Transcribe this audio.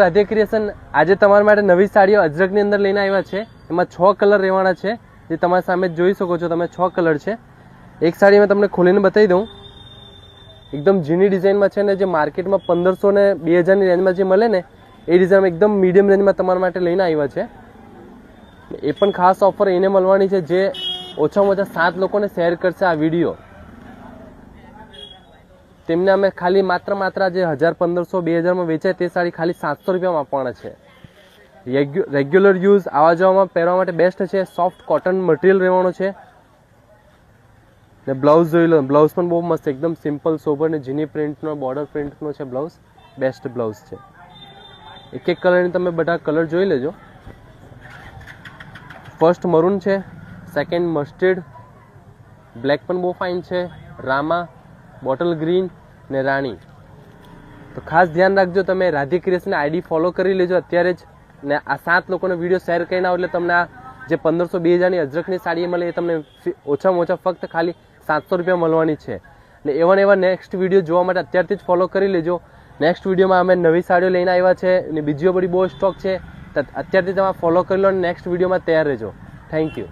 Radhe creation આજે તમારા માટે નવી સાડીઓ અજરકની અંદર લઈને આવ્યા છે। એમાં 6 કલર રહેવાના છે, જે તમારી સામે જોઈ શકો છો તમે। 6 કલર છે। એક સાડી મેં તમને ખોલીને બતાવી દઉં। એકદમ ઝીણી ડિઝાઇનમાં છે ને જે માર્કેટમાં 1500 ને 2000 ની રેન્જમાં જે મળે ને એ ડિઝાઇન એકદમ મીડિયમ રેન્જમાં તમારા માટે લઈને આવ્યા છે। એ પણ ખાસ ઓફર એને મળવાની છે જે ઓછામાં ઓછા 7 લોકોને શેર કરશે આ વિડીયો। તેમને અમે ખાલી માત્ર જે 1500 2000 માં વેચાય તે સાડી ખાલી 700 રૂપિયામાં આપવાના છે। રેગ્યુલર યુઝ આવા જવામાં પહેરવા માટે બેસ્ટ છે। સોફ્ટ કોટન મટીરિયલ રહેવાનો છે ને બ્લાઉઝ જોઈ લો, બ્લાઉઝ પણ બહુ મસ્ત એકદમ સિમ્પલ સોબર ને ઝીની પ્રિન્ટનો બોર્ડર પ્રિન્ટનો છે બ્લાઉઝ। બેસ્ટ બ્લાઉઝ છે। એક એક કલરની તમે બધા કલર જોઈ લેજો। ફર્સ્ટ મરૂન છે, સેકન્ડ મસ્ટર્ડ, બ્લેક પણ બહુ ફાઇન છે, રામા, બોટલ ગ્રીન ને રાણી। તો ખાસ ધ્યાન રાખજો, તમે રાધે ક્રિએશન આઈડી ફોલો કરી લેજો અત્યારે જ ને આ 7 લોકોનો વિડીયો શેર કરીને આવો એટલે તમને આ જે 1500 2000 ની અજરકની સાડી મળે એ તમને ઓછામાં ઓછા ફક્ત ખાલી 700 રૂપિયા મળવાની છે। ને એવા નેક્સ્ટ વિડીયો જોવા માટે અત્યારથી જ ફોલો કરી લેજો। નેક્સ્ટ વિડીયોમાં અમે નવી સાડીઓ લઈને આવ્યા છે અને બીજો બધી બહુ સ્ટોક છે, તો અત્યારથી તમે ફોલો કરી લો અને નેક્સ્ટ વિડીયોમાં તૈયાર રહેજો। Thank you.